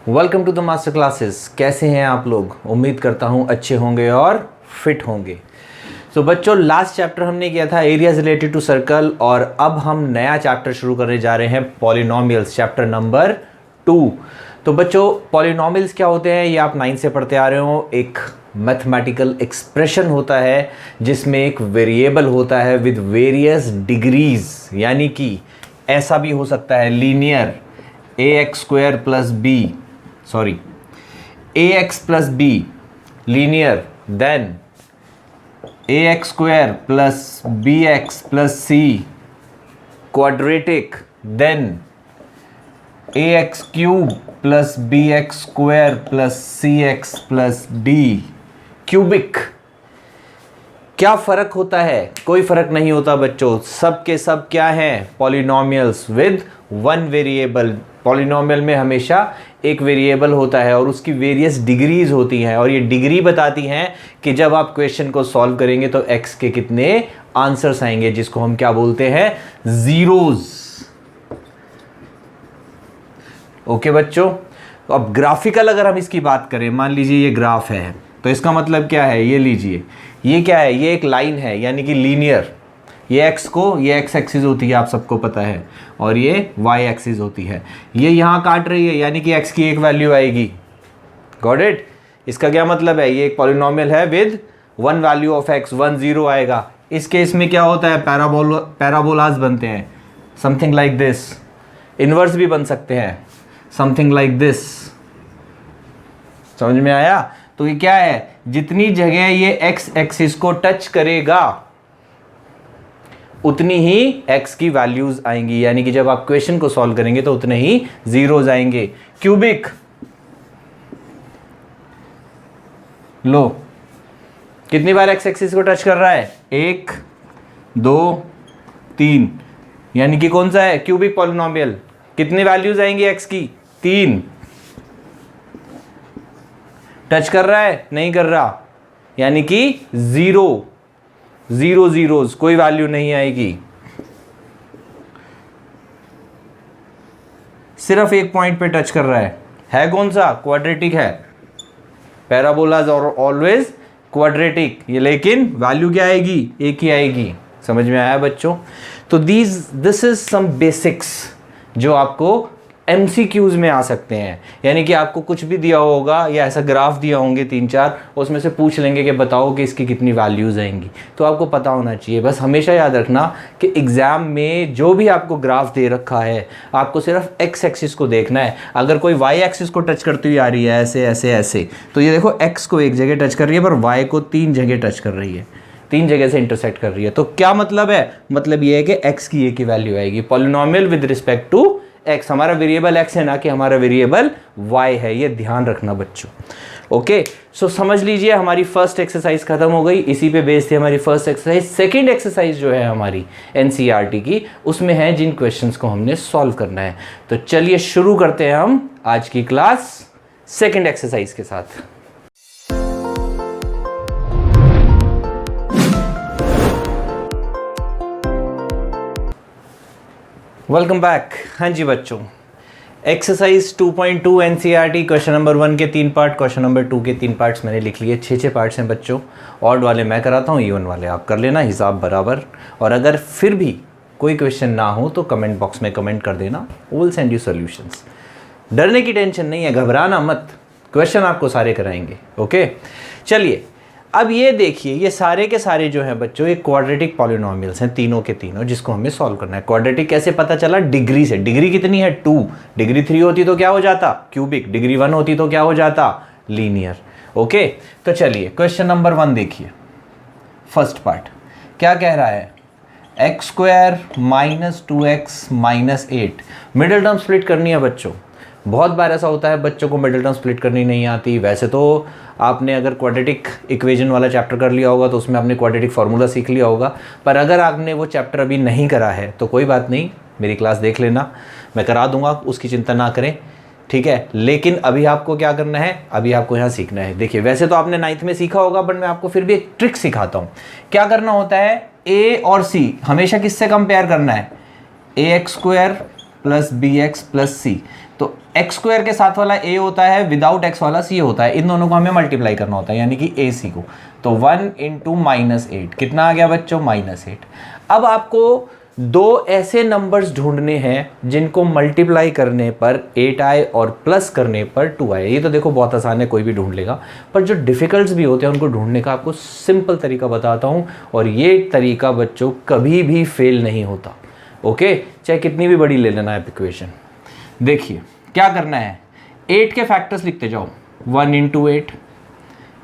Welcome to the master classes. कैसे हैं आप लोग? उम्मीद करता हूं अच्छे होंगे और फिट होंगे। तो बच्चों, लास्ट चैप्टर हमने किया था एरियाज रिलेटेड टू सर्कल, और अब हम नया चैप्टर शुरू करने जा रहे हैं पॉलिनोमियल्स, चैप्टर नंबर 2। तो बच्चों, पॉलिनोमियल्स क्या होते हैं ये आप 9 से पढ़ते आ रहे हो। एक मैथमेटिकल एक्सप्रेशन होता है जिसमें एक वेरिएबल होता है विद वेरियस डिग्रीज, यानी कि ऐसा भी हो सकता है linear ax square plus B, sorry ax plus B linear, then ax square plus bx plus c quadratic, then ax cube plus bx square plus cx plus d cubic. क्या फ़र्क होता है? कोई फ़र्क नहीं होता बच्चों, सब के सब क्या हैं? Polynomials with one variable. Polynomial में हमेशा एक वेरिएबल होता है और उसकी वेरियस डिग्रीज होती हैं, और ये डिग्री बताती हैं कि जब आप क्वेश्चन को सॉल्व करेंगे तो x के कितने आंसर्स आएंगे, जिसको हम क्या बोलते हैं? जीरोज। ओके बच्चों, अब ग्राफिकल अगर हम इसकी बात करें, मान लीजिए ये ग्राफ है, तो इसका मतलब क्या है? ये लीजिए, ये क्या है? ये एक लाइन है, यानी कि लीनियर। ये ये x एक्सिस होती है, आप सबको पता है, और ये y एक्सिस होती है। ये यहाँ काट रही है, यानी कि x की एक वैल्यू आएगी। Got it? इसका क्या मतलब है? ये एक पॉलिनोमियल है with one value of x, 1 0 आएगा। इस केस में क्या होता है? पैराबोलाज बनते हैं, समथिंग लाइक दिस। इनवर्स भी बन सकते हैं, समथिंग लाइक दिस। समझ में आया? तो ये क्या है? जितनी जगह ये x एक्सिस को टच करेगा उतनी ही x की वैल्यूज आएंगी, यानी कि जब आप क्वेश्चन को सॉल्व करेंगे तो उतने ही जीरोज आएंगे। क्यूबिक, लो कितनी बार x एक्सिस को टच कर रहा है? 1 2 3, यानी कि कौन सा है? Cubic polynomial. कितनी वैल्यूज आएंगी x की? 3। टच कर रहा है? नहीं कर रहा, यानी कि 0 जीरोज, कोई वैल्यू नहीं आएगी। सिर्फ एक पॉइंट पे टच कर रहा है कौन सा? क्वाड्रेटिक है। पैराबोलाज और ऑलवेज क्वाड्रेटिक, ये लेकिन वैल्यू क्या आएगी? एक ही आएगी। समझ में आया बच्चों? तो दिस इज सम बेसिक्स जो आपको MCQs में आ सकते हैं, यानी कि आपको कुछ भी दिया होगा या ऐसा ग्राफ दिया होंगे 3-4, उसमें से पूछ लेंगे कि बताओ कि इसकी कितनी वैल्यूज़ आएंगी, तो आपको पता होना चाहिए। बस हमेशा याद रखना कि एग्ज़ाम में जो भी आपको ग्राफ दे रखा है, आपको सिर्फ x एक्सिस को देखना है। अगर कोई y एक्सिस को टच करती हुई आ रही है ऐसे ऐसे ऐसे, तो ये देखो x को एक जगह टच कर रही है पर y को 3 जगह टच कर रही है, 3 जगह से इंटरसेक्ट कर रही है। तो क्या मतलब है? मतलब ये है कि x की एक ही वैल्यू आएगी। Polynomial with respect to x, हमारा वेरिएबल x है ना कि हमारा वेरिएबल y है, ये ध्यान रखना बच्चों। ओके, सो समझ लीजिए हमारी फर्स्ट एक्सरसाइज खत्म हो गई। इसी पे बेस्ड थी हमारी फर्स्ट एक्सरसाइज। सेकंड एक्सरसाइज जो है हमारी NCERT की, उसमें है जिन क्वेश्चंस को हमने सॉल्व करना है। तो चलिए शुरू करते हैं हम आज की क्लास सेकंड एक्सरसाइज के साथ। Welcome back. हाँ जी बच्चों, एक्सरसाइज 2.2 NCERT क्वेश्चन नंबर 1 के 3 पार्ट, क्वेश्चन नंबर 2 के 3 पार्ट्स मैंने लिख लिए। 6 पार्ट्स हैं बच्चों। ऑड वाले मैं कराता हूँ, इवन वाले आप कर लेना, हिसाब बराबर। और अगर फिर भी कोई क्वेश्चन ना हो तो कमेंट बॉक्स में कमेंट कर देना, विल सेंड यू सॉल्यूशंस। डरने की टेंशन नहीं है, घबराना मत, क्वेश्चन आपको सारे कराएंगे। ओके, चलिए अब ये देखिए, ये सारे के सारे जो हैं बच्चों, ये क्वाड्रेटिक पॉलिनोमियल्स हैं, तीनों के तीनों, जिसको हमें सॉल्व करना है। क्वाड्रेटिक कैसे पता चला? डिग्री से। डिग्री कितनी है? 2। डिग्री 3 होती तो क्या हो जाता? क्यूबिक। डिग्री 1 होती तो क्या हो जाता? लीनियर। ओके, तो चलिए क्वेश्चन नंबर 1 देखिए। फर्स्ट पार्ट क्या कह रहा है? x square minus 2x minus 8। Middle term split करनी है बच्चों। बहुत बार ऐसा होता है बच्चों को मिडिल टर्म स्प्लिट करनी नहीं आती। वैसे तो आपने अगर क्वाड्रेटिक इक्वेशन वाला चैप्टर कर लिया होगा तो उसमें आपने क्वाड्रेटिक फार्मूला सीख लिया होगा, पर अगर आपने वो चैप्टर अभी नहीं करा है तो कोई बात नहीं, मेरी क्लास देख लेना, मैं करा दूंगा, उसकी चिंता ना करें, ठीक है। लेकिन अभी आपको क्या करना है? अभी आपको यहाँ सीखना है। देखिए, वैसे तो आपने 9th में सीखा होगा, बट मैं आपको फिर भी एक ट्रिक सिखाता हूँ। क्या करना होता है? a और c हमेशा किससे कंपेयर करना है? ax square plus bx plus c। तो एक्स स्क्वायर के साथ वाला ए होता है, विदाउट एक्स वाला सी होता है। इन दोनों को हमें मल्टीप्लाई करना होता है, यानी कि ए सी को। तो 1 इंटू -8 कितना आ गया बच्चों? -8। अब आपको दो ऐसे नंबर्स ढूंढने हैं जिनको मल्टीप्लाई करने पर 8 आए और प्लस करने पर 2 आए। ये तो देखो बहुत आसान है, कोई भी ढूंढ लेगा। पर जो डिफ़िकल्ट्स भी होते हैं उनको ढूंढने का आपको सिंपल तरीका बताता हूँ, और ये तरीका बच्चों कभी भी फेल नहीं होता। ओके, चाहे कितनी भी बड़ी ले लेना है इक्वेशन। देखिए क्या करना है, 8 के फैक्टर्स लिखते जाओ। 1 इंटू 8,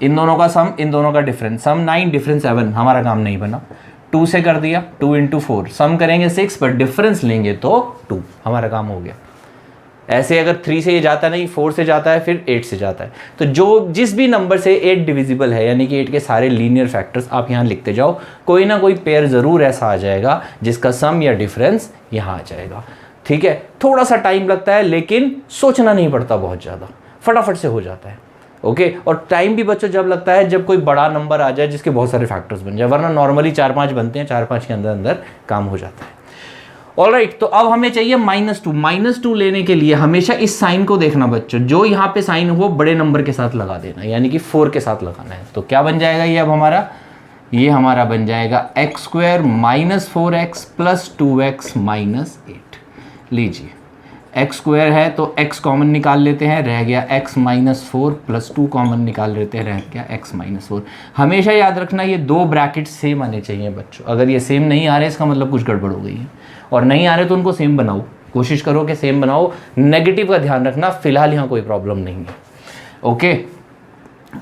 इन दोनों का सम, इन दोनों का डिफरेंस। सम 9, डिफरेंस 7, हमारा काम नहीं बना। 2 से कर दिया, 2 इंटू 4, सम करेंगे 6 पर डिफरेंस लेंगे तो 2, हमारा काम हो गया। ऐसे अगर 3 से ये जाता नहीं, 4 से जाता है, फिर 8 से जाता है। तो जो जिस भी नंबर से 8 डिविजिबल है, यानी कि 8 के सारे लीनियर फैक्टर्स आप यहाँ लिखते जाओ, कोई ना कोई पेयर ज़रूर ऐसा आ जाएगा जिसका सम या डिफरेंस यहाँ आ जाएगा। ठीक है, थोड़ा सा टाइम लगता है लेकिन सोचना नहीं पड़ता बहुत ज़्यादा, फटाफट से हो जाता है। ओके, और टाइम भी बच्चों जब लगता है जब कोई बड़ा नंबर आ जाए जिसके बहुत सारे फैक्टर्स बन जाए, वरना नॉर्मली 4-5 बनते हैं, 4-5 के अंदर अंदर काम हो जाता है। ऑलराइट, तो अब हमें चाहिए -2। -2 लेने के लिए हमेशा इस साइन को देखना बच्चों, जो यहाँ पे साइन हो बड़े नंबर के साथ लगा देना, यानी कि 4 के साथ लगाना है। तो क्या बन जाएगा ये अब हमारा? ये हमारा बन जाएगा x² -4x + 2x - 8। लीजिए, x² है तो x कॉमन निकाल लेते हैं, रह गया x - 4 + 2 कॉमन निकाल लेते हैं, रह गया x - 4। हमेशा याद रखना ये दो ब्रैकेट सेम आने चाहिए बच्चों। अगर ये सेम नहीं आ रहे इसका मतलब कुछ गड़बड़ हो गई है, और नहीं आ रहे तो उनको सेम बनाओ, कोशिश करो कि सेम बनाओ। नेगेटिव का ध्यान रखना, फिलहाल यहाँ कोई प्रॉब्लम नहीं है। ओके,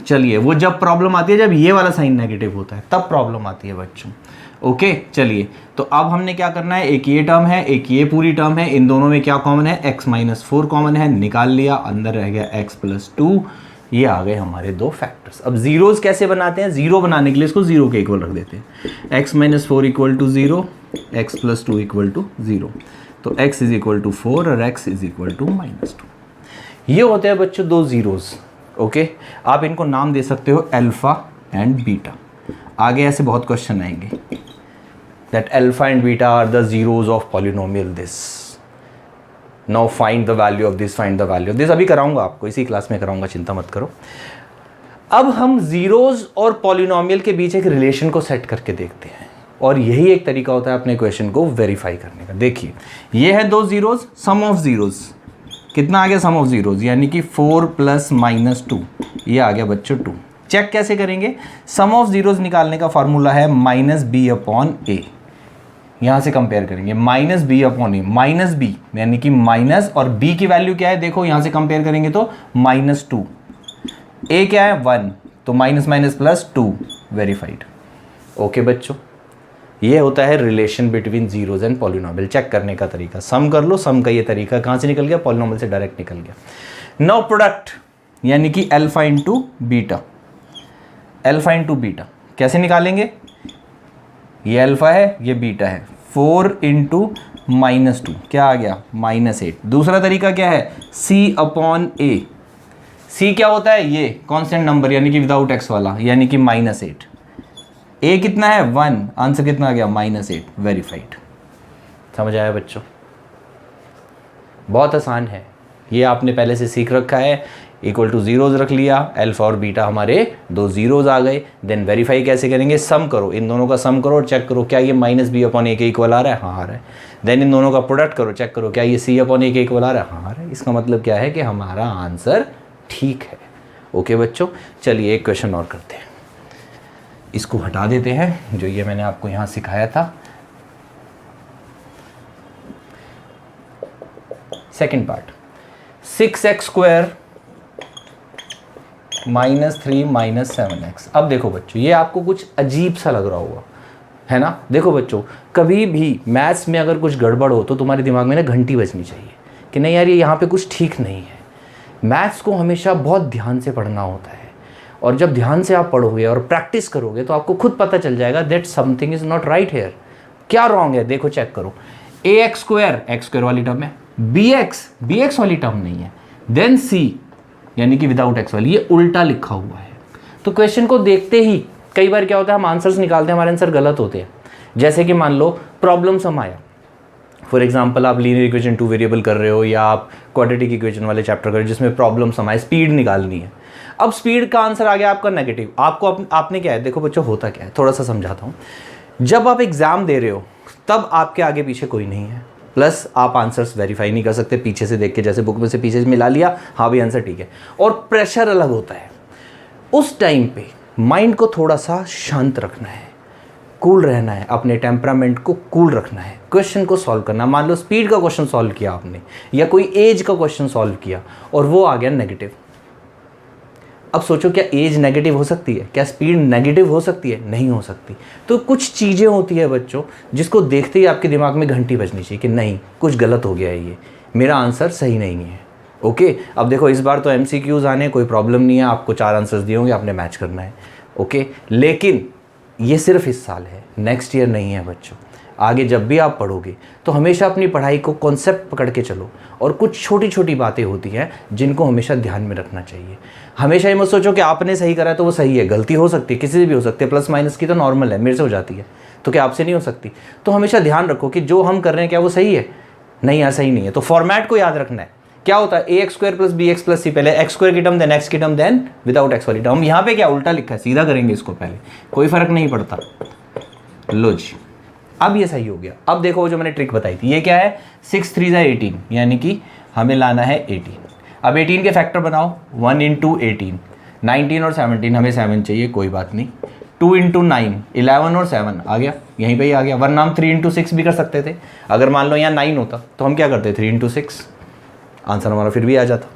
चलिए, वो जब प्रॉब्लम आती है जब ये वाला साइन नेगेटिव होता है तब प्रॉब्लम आती है बच्चों। ओके, चलिए, तो अब हमने क्या करना है, एक ये टर्म है, एक ये पूरी टर्म है, इन दोनों में क्या कॉमन है? x - 4 कॉमन है, निकाल लिया, अंदर रह गया x + 2। ये आ गए हमारे दो फैक्टर्स। अब जीरोस कैसे बनाते हैं? जीरो बनाने के लिए इसको जीरो के इक्वल रख देते हैं। x - 4 = 0, x + 2 = 0। तो x = 4 और x = -2। ये होते हैं बच्चों दो जीरोस। ओके, आप इनको नाम दे सकते हो अल्फा एंड बीटा। आगे ऐसे बहुत क्वेश्चन आएंगे that alpha and beta are the zeros of polynomial this. Now find the value of this, find the value of this. अभी कराऊंगा आपको, इसी क्लास में कराऊंगा, चिंता मत करो। अब हम जीरोस और पॉलिनोमियल के बीच एक रिलेशन को सेट करके देखते हैं, और यही एक तरीका होता है अपने क्वेश्चन को वेरीफाई करने का। देखिए, ये है दो जीरोस, सम ऑफ जीरोस कितना आ गया? सम ऑफ जीरोस यानी कि 4 + -2, ये आ गया बच्चों 2। चेक कैसे करेंगे? सम ऑफ जीरोस निकालने का फॉर्मूला है -b/a। यहाँ से कंपेयर करेंगे, -b/a, -b यानी कि माइनस, और b की वैल्यू क्या है देखो, यहाँ से कंपेयर करेंगे तो -2, a क्या है 1, तो -2 वेरीफाइड। ओके बच्चों, ये होता है relation between zeros and polynomial. Check करने का तरीका, सम कर लो, सम का ये तरीका कहाँ से निकल गया? पॉलिनोमियल से डायरेक्ट निकल गया। नाउ प्रोडक्ट यानी कि alpha into beta. Alpha into beta कैसे निकालेंगे? ये अल्फा है, ये बीटा है। 4 × -2 क्या आ गया? -8। दूसरा तरीका क्या है? c/a। c क्या होता है? ये कांस्टेंट नंबर यानी कि विदाउट x वाला, यानी कि -8। a कितना है? 1। आंसर कितना आ गया? -8 वेरीफाइड। समझ आया बच्चों? बहुत आसान है, ये आपने पहले से सीख रखा है। = जीरोज रख लिया, अल्फा और बीटा हमारे दो जीरोज आ गए। देन वेरीफाई कैसे करेंगे? सम करो, इन दोनों का सम करो और चेक करो क्या ये -b/a के इक्वल आ रहा है? हाँ आ रहा है। देन इन दोनों का प्रोडक्ट करो, चेक करो क्या ये c/a के इक्वल आ रहा है? हाँ आ रहा है। इसका मतलब क्या है कि हमारा आंसर ठीक है। ओके बच्चों, चलिए एक क्वेश्चन और करते हैं। इसको हटा देते हैं, जो ये मैंने आपको यहाँ सिखाया था। Second part, 6x² -3 - 7x। अब देखो बच्चों, ये आपको कुछ अजीब सा लग रहा होगा, है ना? देखो बच्चों, कभी भी मैथ्स में अगर कुछ गड़बड़ हो तो तुम्हारे दिमाग में ना घंटी बजनी चाहिए कि नहीं यार, ये यहाँ पे कुछ ठीक नहीं है। मैथ्स को हमेशा बहुत ध्यान से पढ़ना होता है, और जब ध्यान से आप पढ़ोगे और प्रैक्टिस करोगे तो आपको खुद पता चल जाएगा that something is not right here. क्या रॉन्ग है? देखो चेक करो, ax² x² वाली टर्म है, bx वाली टर्म नहीं है, देन c यानी कि विदाउट x वाली, ये उल्टा लिखा हुआ है। तो क्वेश्चन को देखते ही कई बार क्या होता है, हम आंसर्स निकालते हैं, हमारे आंसर गलत होते हैं। जैसे कि मान लो प्रॉब्लम सम आया, फॉर एग्जांपल आप लीनियर इक्वेशन 2 वेरिएबल कर रहे हो या आप क्वाड्रेटिक इक्वेशन वाले चैप्टर कर रहे हो जिसमें प्रॉब्लम हमारे स्पीड निकालनी है। अब स्पीड का आंसर आ गया आपका नेगेटिव। आपको आपने क्या है, देखो बच्चों होता क्या है, थोड़ा सा समझाता हूँ। जब आप एग्ज़ाम दे रहे हो तब आपके आगे पीछे कोई नहीं है, प्लस आप आंसर्स वेरीफाई नहीं कर सकते पीछे से देख के, जैसे बुक में से पीछे से मिला लिया, हाँ भी आंसर ठीक है, और प्रेशर अलग होता है। उस टाइम पे माइंड को थोड़ा सा शांत रखना है, कूल रहना है, अपने टेम्परामेंट को कूल रखना है, क्वेश्चन को सॉल्व करना। मान लो स्पीड का क्वेश्चन सॉल्व किया आपने या कोई एज का क्वेश्चन सॉल्व किया और वो आ गया नेगेटिव। अब सोचो क्या एज नेगेटिव हो सकती है, क्या स्पीड नेगेटिव हो सकती है? नहीं हो सकती। तो कुछ चीज़ें होती है बच्चों जिसको देखते ही आपके दिमाग में घंटी बजनी चाहिए कि नहीं कुछ गलत हो गया है, ये मेरा आंसर सही नहीं है। ओके, अब देखो इस बार तो MCQs आने, कोई प्रॉब्लम नहीं है, आपको 4 आंसर्स दिए होंगे, आपने मैच करना है। ओके, लेकिन ये सिर्फ इस साल है, नेक्स्ट ईयर नहीं है बच्चों। आगे जब भी आप पढ़ोगे तो हमेशा अपनी पढ़ाई को कॉन्सेप्ट पकड़ के चलो, और कुछ छोटी छोटी बातें होती हैं जिनको हमेशा ध्यान में रखना चाहिए। हमेशा ये मत सोचो कि आपने सही करा है तो वो सही है, गलती हो सकती है, किसी से भी हो सकती है, प्लस माइनस की तो नॉर्मल है, मेरे से हो जाती है तो क्या आपसे नहीं हो सकती? तो हमेशा ध्यान रखो कि जो हम कर रहे हैं क्या वो सही है? नहीं यार सही नहीं है। तो फॉर्मेट को याद रखना है। क्या होता है ax² + bx + c, पहले x² की टर्म देन x की टर्म देन विदाउट x वाली टर्म। यहाँ पे क्या उल्टा लिखा है, सीधा करेंगे इसको पहले, कोई फर्क नहीं पड़ता। लो जी, अब ये सही हो गया। अब देखो जो मैंने ट्रिक बताई थी, ये क्या है, 6 3 = 18, यानी कि हमें लाना है 18। अब 18 के फैक्टर बनाओ, 1 × 18, 19 और 17, हमें 7 चाहिए, कोई बात नहीं। 2 × 9, 11 और 7 आ गया, यहीं पे ही आ गया, वरना हम 3 × 6 भी कर सकते थे। अगर मान लो यहाँ 9 होता तो हम क्या करते, 3 × 6, आंसर हमारा फिर भी आ जाता।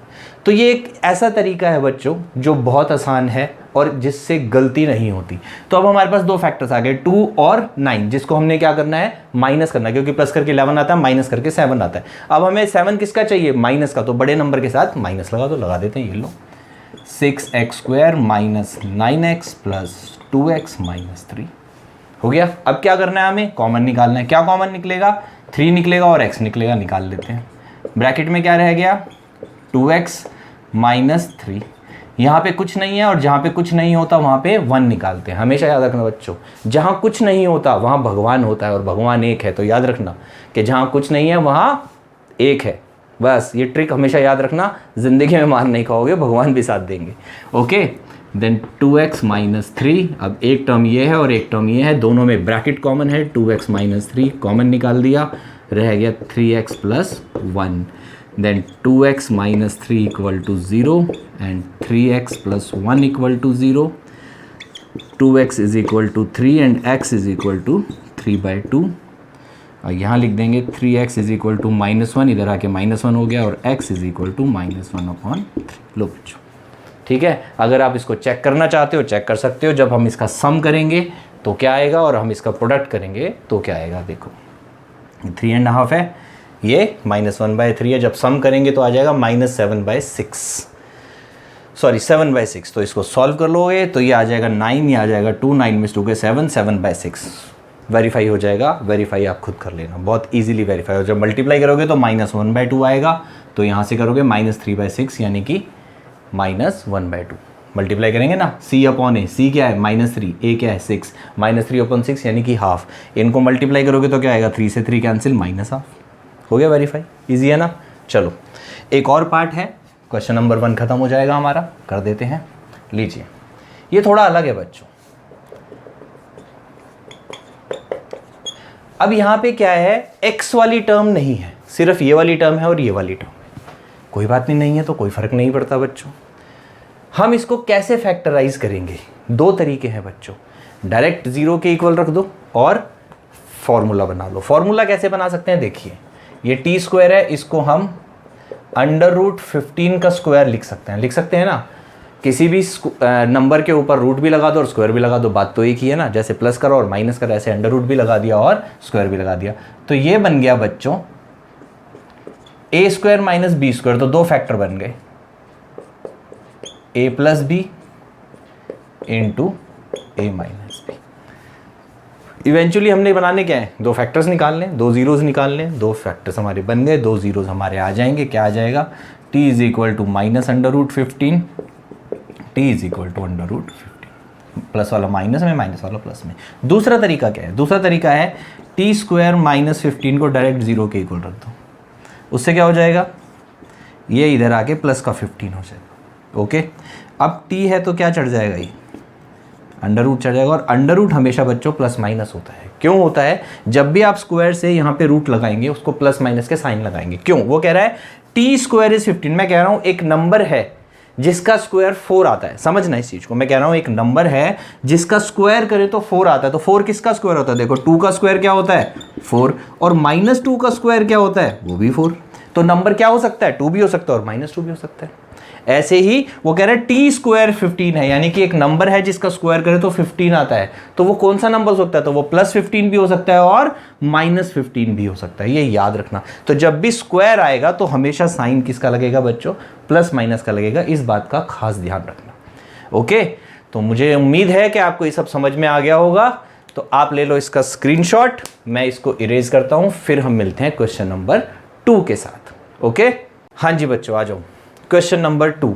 तो ये एक ऐसा तरीका है बच्चों जो बहुत आसान है और जिससे गलती नहीं होती। तो अब हमारे पास 2 फैक्टर्स आ गए, 2 और 9, जिसको हमने क्या करना है, माइनस करना है, क्योंकि प्लस करके 11 आता है, माइनस करके 7 आता है। अब हमें 7 किसका चाहिए, माइनस का, तो बड़े नंबर के साथ माइनस लगा दो, लगा देते हैं, ये लो 6x² - 9x + 2x - 3 हो गया। अब क्या करना है, हमें कॉमन निकालना है। क्या कॉमन निकलेगा, 3 निकलेगा और x निकलेगा, निकाल लेते हैं। ब्रैकेट में क्या रह गया, 2x - 3, यहाँ पे कुछ नहीं है और जहाँ पे कुछ नहीं होता वहाँ पे 1 निकालते हैं। हमेशा याद रखना बच्चों, जहाँ कुछ नहीं होता वहाँ भगवान होता है और भगवान एक है। तो याद रखना कि जहाँ कुछ नहीं है वहाँ एक है, बस ये ट्रिक हमेशा याद रखना, ज़िंदगी में मार नहीं खाओगे, भगवान भी साथ देंगे। ओके, देन 2x - 3, अब एक टर्म ये है और एक टर्म ये है, दोनों में ब्रैकेट कॉमन है, 2x - 3 कॉमन निकाल दिया, रह गया 3x + 1, then 2x - 3 = 0 and 3x + 1 = 0, 2x = 3 and x = 3/2। और यहाँ लिख देंगे 3x = -1, इधर आके -1 हो गया, और x = -1/3। लो बच्चों, ठीक है। अगर आप इसको चेक करना चाहते हो चेक कर सकते हो, जब हम इसका सम करेंगे तो क्या आएगा और हम इसका प्रोडक्ट करेंगे तो क्या आएगा। देखो 3.5 है, ये -1/3 है, जब सम करेंगे तो आ जाएगा -7/6, सॉरी 7/6। तो इसको सॉल्व कर लोगे तो ये आ जाएगा 9, ये आ जाएगा 2, 9 में 2 के 7, 7/6 वेरीफाई हो जाएगा। वेरीफाई आप खुद कर लेना, बहुत इजीली वेरीफाई हो। जब मल्टीप्लाई करोगे तो -1/2 आएगा, तो यहाँ से करोगे -3/6 यानी कि -1/2। मल्टीप्लाई करेंगे ना, c/a, c क्या है -3, a क्या है 6, -3/6 यानी कि हाफ। इनको मल्टीप्लाई करोगे तो क्या आएगा, 3 से 3 कैंसिल, -1/2 हो गया। वेरीफाई इजी है ना। चलो एक और पार्ट है, क्वेश्चन नंबर 1 खत्म हो जाएगा हमारा, कर देते हैं। लीजिए, ये थोड़ा अलग है बच्चों। अब यहाँ पे क्या है, x वाली टर्म नहीं है, सिर्फ ये वाली टर्म है और ये वाली टर्म है। कोई बात नहीं है तो कोई फर्क नहीं पड़ता बच्चों। हम इसको कैसे फैक्टराइज करेंगे, 2 तरीके हैं बच्चों। डायरेक्ट 0 के इक्वल रख दो और फॉर्मूला बना लो। फॉर्मूला कैसे बना सकते हैं, देखिए ये t² है, इसको हम √15 का स्क्वायर लिख सकते हैं ना। किसी भी नंबर के ऊपर रूट भी लगा दो और स्क्वायर भी लगा दो, बात तो एक ही है ना। जैसे प्लस करो और माइनस करो, ऐसे अंडर रूट भी लगा दिया और स्क्वायर भी लगा दिया। तो ये बन गया बच्चों a² - b², तो 2 फैक्टर बन गए, a + b × a - b। Eventually हमने बनाने क्या है, 2 फैक्टर्स निकाल लें, 2 जीरोस निकाल लें, 2 फैक्टर्स हमारे बन गए, 2 जीरोस हमारे आ जाएंगे। क्या आ जाएगा, t = -√15, t = √15, प्लस वाला माइनस में, माइनस वाला प्लस में। दूसरा तरीका क्या है, दूसरा तरीका है टी स्क्वायर माइनस 15 को डायरेक्ट 0 के इक्वल रख दो, उससे क्या हो जाएगा, ये इधर आके प्लस का 15 हो जाएगा। ओके, अब टी है तो क्या चढ़ जाएगा, ये अंडर रूट चढ़ जाएगा, और अंडर रूट हमेशा बच्चों प्लस माइनस होता है। क्यों होता है, जब भी आप स्क्वायर से यहाँ पे रूट लगाएंगे उसको प्लस माइनस के साइन लगाएंगे। क्यों, वो कह रहा है टी स्क्वायर इज 15, मैं कह रहा हूँ एक नंबर है जिसका स्क्वायर 4 आता है, समझना इस चीज को, मैं कह रहा हूँ एक नंबर है जिसका स्क्वायर करे तो 4 आता है। तो 4 किसका स्क्वायर होता है, देखो 2 का स्क्वायर क्या होता है 4, और -2 का स्क्वायर क्या होता है, वो भी 4। तो नंबर क्या हो सकता है, 2 भी हो सकता है और -2 भी हो सकता है। ऐसे ही वो कह रहे हैं टी स्क्वायर 15 है, यानी कि एक नंबर है जिसका स्क्वायर करे तो 15 आता है। तो वो कौन सा नंबर हो सकता है, तो वो +15 भी हो सकता है और -15 भी हो सकता है, ये याद रखना। तो जब भी स्क्वायर आएगा तो हमेशा साइन किसका लगेगा बच्चों, प्लस माइनस का लगेगा, इस बात का खास ध्यान रखना। ओके, तो मुझे उम्मीद है कि आपको ये सब समझ में आ गया होगा। तो आप ले लो इसका स्क्रीनशॉट, मैं इसको इरेज करता हूं, फिर हम मिलते हैं क्वेश्चन नंबर 2 के साथ। ओके, हाँ जी बच्चों, आ जाओ। क्वेश्चन नंबर 2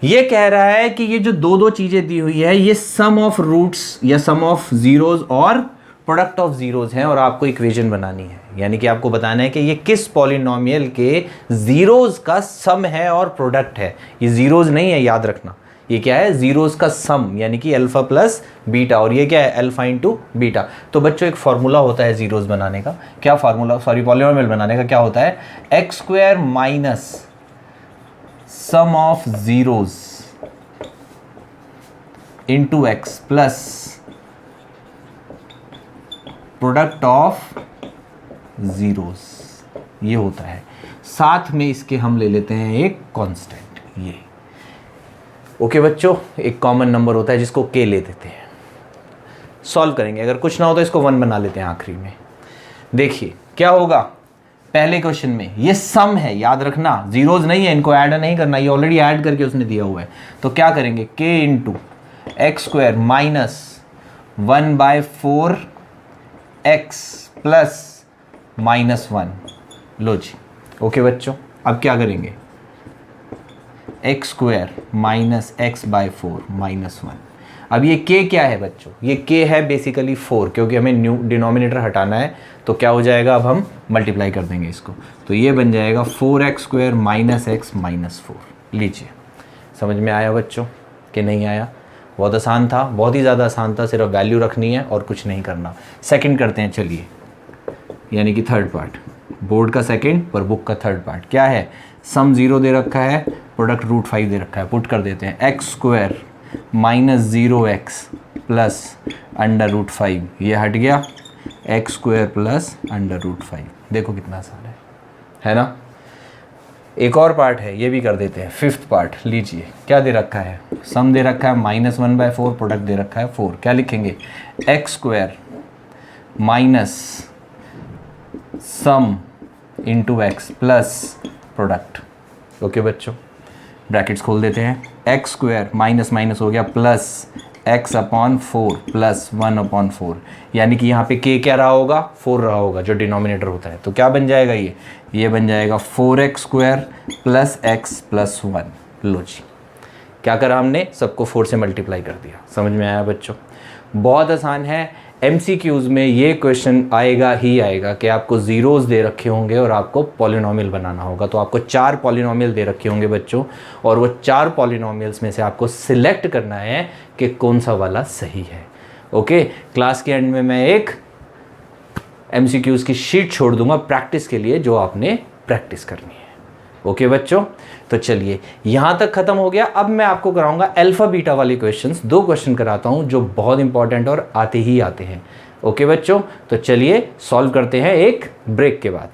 ये कह रहा है कि ये जो दो चीजें दी हुई है, ये सम ऑफ रूट्स या सम ऑफ जीरोज और प्रोडक्ट ऑफ जीरोज हैं, और आपको इक्वेशन बनानी है, यानी कि आपको बताना है कि ये किस पॉलिनोमियल के जीरोज का सम है और प्रोडक्ट है। ये जीरोज नहीं है, याद रखना, ये क्या है, जीरोज का सम, यानी कि अल्फा प्लस बीटा, और ये क्या है, अल्फा इंटू बीटा। तो बच्चों एक फॉर्मूला होता है जीरोज बनाने का, क्या फॉर्मूला, सॉरी पॉलिनोमियल बनाने का क्या होता है, x square minus sum of zeros into x plus product of zeros, ये होता है। साथ में इसके हम ले लेते हैं एक कांस्टेंट, ये। ओके बच्चों, एक कॉमन नंबर होता है जिसको के ले देते हैं। सॉल्व करेंगे, अगर कुछ ना हो तो इसको 1 बना लेते हैं आखिरी में। देखिए क्या होगा, पहले क्वेश्चन में ये सम है, याद रखना, जीरोज नहीं है, इनको ऐड नहीं करना, ये ऑलरेडी ऐड करके उसने दिया हुआ है। तो क्या करेंगे, के into x square minus 1/4 x plus -1, लो जी। ओके बच्चों, अब क्या करेंगे, एक्स स्क्वायर माइनस x/4 -1। अब ये k क्या है बच्चों, ये k है बेसिकली 4, क्योंकि हमें न्यू डिनोमिनेटर हटाना है, तो क्या हो जाएगा, अब हम मल्टीप्लाई कर देंगे इसको, तो ये बन जाएगा 4x स्क्वायर माइनस x -4। लीजिए, समझ में आया बच्चों कि नहीं आया, बहुत आसान था, बहुत ही ज़्यादा आसान था, सिर्फ वैल्यू रखनी है और कुछ नहीं करना। सेकंड करते हैं, चलिए, यानी कि थर्ड पार्ट, बोर्ड का सेकंड पर बुक का थर्ड पार्ट क्या है, सम 0 दे रखा है, प्रोडक्ट √5 दे रखा है, पुट कर देते हैं, x square minus 0x plus √5, ये हट गया, एक्स स्क्वायर प्लस √5। देखो कितना आसान है ना। एक और पार्ट है, ये भी कर देते हैं, फिफ्थ पार्ट। लीजिए, क्या दे रखा है, सम दे रखा है -1/4, प्रोडक्ट दे रखा है 4, क्या लिखेंगे, x square minus sum into x plus product. Okay बच्चों, ब्रैकेट्स खोल देते हैं, एक्स स्क्वायर माइनस माइनस हो गया प्लस x/4 प्लस 1/4, यानी कि यहाँ पे k क्या रहा होगा, 4 रहा होगा, जो डिनोमिनेटर होता है। तो क्या बन जाएगा, ये बन जाएगा 4x square plus x plus 1। लो जी, क्या करा हमने, सबको 4 से मल्टीप्लाई कर दिया। समझ में आया बच्चों, बहुत आसान है। MCQs में ये क्वेश्चन आएगा ही आएगा कि आपको जीरोस दे रखे होंगे और आपको पॉलिनोमियल बनाना होगा। तो आपको 4 पॉलिनोमियल दे रखे होंगे बच्चों, और वो 4 पॉलिनोमियल्स में से आपको सिलेक्ट करना है कि कौन सा वाला सही है। ओके, क्लास के एंड में मैं एक MCQs की शीट छोड़ दूंगा प्रैक्टिस के लिए, जो आपने प्रैक्टिस करनी है। ओके बच्चों, तो चलिए, यहाँ तक खत्म हो गया। अब मैं आपको कराऊंगा अल्फा बीटा वाले क्वेश्चंस, 2 क्वेश्चन कराता हूँ जो बहुत इंपॉर्टेंट और आते ही आते हैं। ओके बच्चों, तो चलिए सॉल्व करते हैं एक ब्रेक के बाद।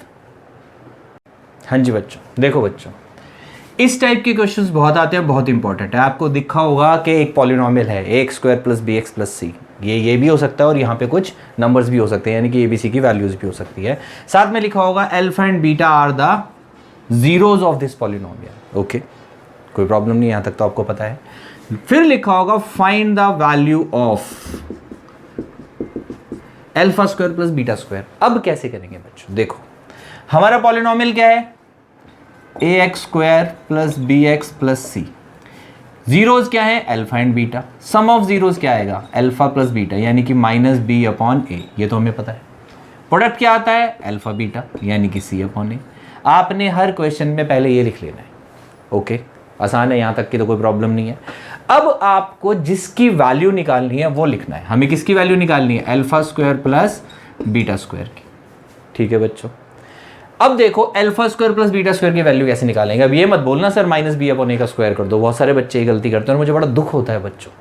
हाँ जी बच्चों, देखो बच्चों, इस टाइप के क्वेश्चंस बहुत आते हैं, बहुत इंपॉर्टेंट है। आपको दिखा होगा कि एक पॉलिनोमियल है x square plus bx plus c, ये भी हो सकता है और यहाँ पे कुछ नंबर्स भी हो सकते हैं, यानी कि ABC की वैल्यूज भी हो सकती है। साथ में लिखा होगा alpha and beta are the zeros of this polynomial. Okay, कोई प्रॉब्लम नहीं, यहां तक तो आपको पता है। फिर लिखा होगा find the value of alpha square plus beta square. अब कैसे करेंगे बच्चों, देखो हमारा पॉलिनोमियल क्या है, ax square plus bx plus c। Zeros क्या है, alpha and beta. Sum of zeros क्या आएगा, अल्फा प्लस बीटा, यानी कि -b/a, ये तो हमें पता है। प्रोडक्ट क्या आता है? अल्फा बीटा, यानी कि सी अपॉन ए। आपने हर क्वेश्चन में पहले ये लिख लेना है। ओके, आसान है, यहाँ तक की तो कोई प्रॉब्लम नहीं है। अब आपको जिसकी वैल्यू निकालनी है वो लिखना है। हमें किसकी वैल्यू निकालनी है? Alpha square plus beta square की। ठीक है बच्चों, अब देखो alpha square plus beta square की वैल्यू कैसे निकालेंगे। अब ये मत बोलना सर माइनस बी अपॉन ए का स्क्वायर कर दो, बहुत सारे बच्चे ये गलती करते हैं और मुझे बड़ा दुख होता है बच्चों।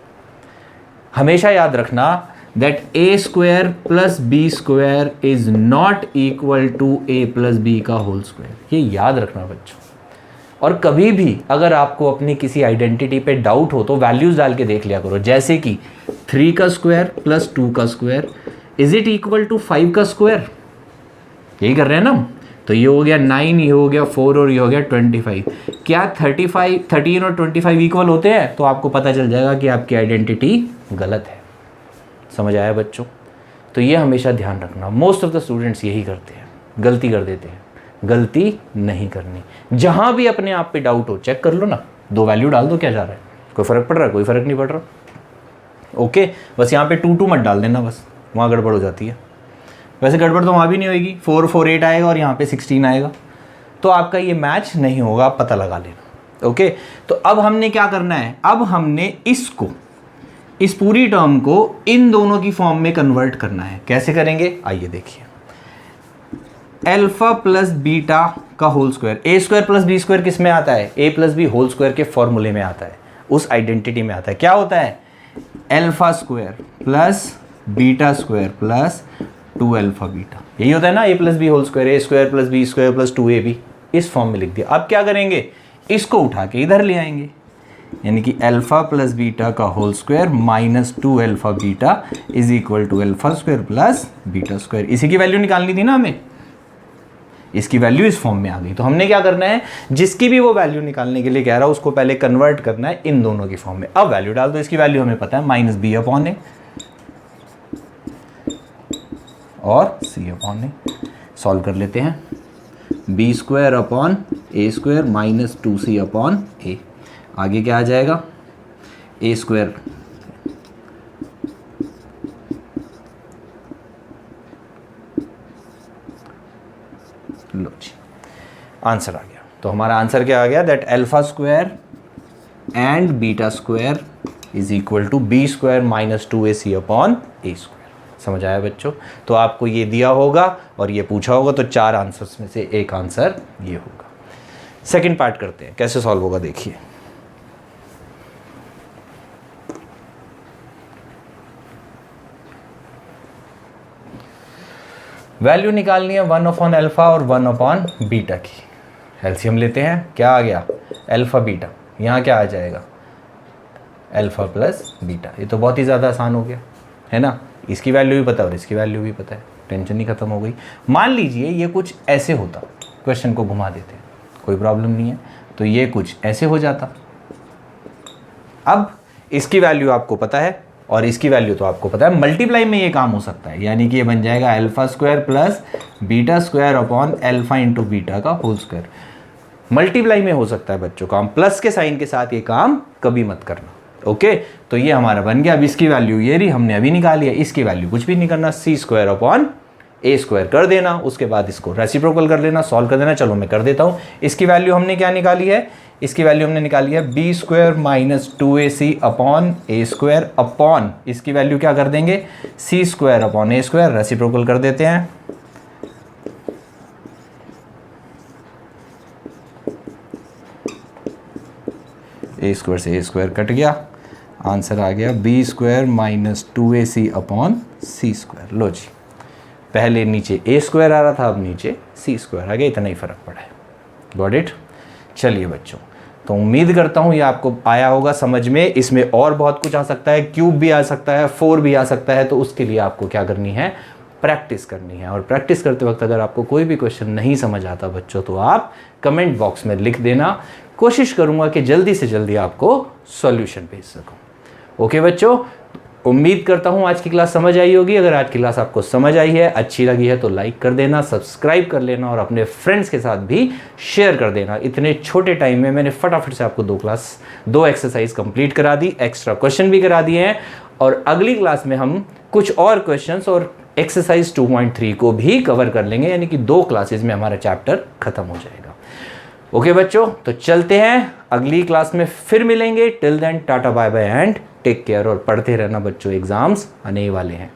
हमेशा याद रखना that A square plus B square is not equal to A plus B का होल स्क्वायर, ये याद रखना बच्चों। और कभी भी अगर आपको अपनी किसी आइडेंटिटी पे डाउट हो तो वैल्यूज डाल के देख लिया करो, जैसे कि 3 का स्क्वायर प्लस 2 का square is it equal to 5 का स्क्वायर, यही कर रहे हैं ना। तो ये हो गया 9, ये हो गया 4 और ये हो गया 25। क्या 13 और 25 इक्वल होते हैं? तो आपको पता चल जाएगा कि आपकी आइडेंटिटी गलत है। समझ आया बच्चों? तो ये हमेशा ध्यान रखना। मोस्ट ऑफ द स्टूडेंट्स यही करते हैं, गलती कर देते हैं। गलती नहीं करनी। जहां भी अपने आप पे डाउट हो चेक कर लो ना, 2 वैल्यू डाल दो, क्या जा रहा है? कोई फर्क पड़ रहा है? कोई फर्क नहीं पड़ रहा। ओके, बस यहाँ पे 2 मत डाल देना, बस वहाँ गड़बड़ हो जाती है। वैसे गड़बड़ तो वहाँ भी नहीं होगी, 4 4 8 आएगा और यहाँ पे 16 आएगा, तो आपका ये मैच नहीं होगा, आप पता लगा लेना। ओके, तो अब हमने क्या करना है? अब हमने इसको, इस पूरी टर्म को इन दोनों की फॉर्म में कन्वर्ट करना है। कैसे करेंगे आइए देखिए। अल्फा प्लस बीटा का whole square, A square plus B square किस में आता है? ए प्लस बी होल स्क्वायर के फॉर्मूले में आता है, उस आइडेंटिटी में आता है। क्या होता है? Alpha square plus beta square plus 2 alpha beta, यही होता है ना। A plus B whole square, A square plus B square plus 2ab, इस फॉर्म में लिख दिया। अब क्या करेंगे? इसको उठा के इधर ले आएंगे, यानी कि अल्फा प्लस बीटा का whole square minus 2 alpha beta is equal to alpha square plus beta square. इसी की वैल्यू निकालनी थी ना हमें, इसकी वैल्यू इस फॉर्म में आ गई। तो हमने क्या करना है? जिसकी भी वो वैल्यू निकालने के लिए कह रहा है उसको पहले कन्वर्ट करना है इन दोनों की फॉर्म में। अब वैल्यू डाल दो, इसकी वैल्यू हमें पता है माइनस बी अपॉन ए और सी अपॉन ए। सॉल्व कर लेते हैं। B square upon A square minus 2c upon ए, आगे क्या आ जाएगा? ए स्क्वायर लो जी, आंसर आ गया। तो हमारा आंसर क्या आ गया? That alpha square and beta square is equal to B square minus 2ac upon A square. समझ आया बच्चों? तो आपको ये दिया होगा और ये पूछा होगा, तो 4 आंसर्स में से एक आंसर ये होगा। सेकंड पार्ट करते हैं, कैसे सॉल्व होगा देखिए। वैल्यू निकालनी है 1 अपॉन अल्फा और 1 अपॉन बीटा की। एलसीएम लेते हैं, क्या आ गया? अल्फा बीटा, यहाँ क्या आ जाएगा? Alpha plus beta. ये तो बहुत ही ज़्यादा आसान हो गया है ना। इसकी वैल्यू भी पता है और इसकी वैल्यू भी पता है, टेंशन ही खत्म हो गई। मान लीजिए ये कुछ ऐसे होता, क्वेश्चन को घुमा देते, कोई प्रॉब्लम नहीं है, तो ये कुछ ऐसे हो जाता। अब इसकी वैल्यू आपको पता है और इसकी वैल्यू तो आपको पता है, मल्टीप्लाई में ये काम हो सकता है, यानी कि ये बन जाएगा alpha square plus beta square upon alpha into beta का होल स्क्वायर। मल्टीप्लाई में हो सकता है बच्चों काम, प्लस के साइन के साथ ये काम कभी मत करना। ओके, तो ये हमारा बन गया। अब इसकी वैल्यू ये रही, हमने अभी निकाली है। इसकी वैल्यू कुछ भी नहीं करना, सी स्क्वायर अपॉन ए स्क्वायर कर देना, उसके बाद इसको रेसिप्रोकल कर लेना, सॉल्व कर देना। चलो मैं कर देता हूँ। इसकी वैल्यू हमने क्या निकाली है? इसकी वैल्यू हमने निकाली है B square minus 2ac upon A square upon, इसकी वैल्यू क्या कर देंगे? C square upon A square, reciprocal कर देते हैं। ए स्क्वायर से ए स्क्वायर कट गया, आंसर आ गया B square minus 2ac upon C square. लो जी, पहले नीचे ए स्क्वायर आ रहा था, अब नीचे सी स्क्वायर आ गया, इतना ही फर्क पड़ा है। Got it? चलिए बच्चों, तो उम्मीद करता हूँ ये आपको आया होगा समझ में। इसमें और बहुत कुछ आ सकता है, क्यूब भी आ सकता है, 4 भी आ सकता है, तो उसके लिए आपको क्या करनी है? प्रैक्टिस करनी है। और प्रैक्टिस करते वक्त अगर आपको कोई भी क्वेश्चन नहीं समझ आता बच्चों, तो आप कमेंट बॉक्स में लिख देना, कोशिश करूँगा कि जल्दी से जल्दी आपको सॉल्यूशन भेज सकूँ। ओके बच्चों, उम्मीद करता हूँ आज की क्लास समझ आई होगी। अगर आज की क्लास आपको समझ आई है, अच्छी लगी है, तो लाइक कर देना, सब्सक्राइब कर लेना और अपने फ्रेंड्स के साथ भी शेयर कर देना। इतने छोटे टाइम में मैंने फटाफट से आपको 2 एक्सरसाइज कंप्लीट करा दी, एक्स्ट्रा क्वेश्चन भी करा दिए हैं, और अगली क्लास में हम कुछ और क्वेश्चंस और एक्सरसाइज 2.3 को भी कवर कर लेंगे, यानी कि 2 क्लासेस में हमारा चैप्टर खत्म हो जाएगा। ओके बच्चों, तो चलते हैं, अगली क्लास में फिर मिलेंगे। Till then ta-ta bye bye and take care, और पढ़ते रहना बच्चों, एग्जाम्स आने वाले हैं।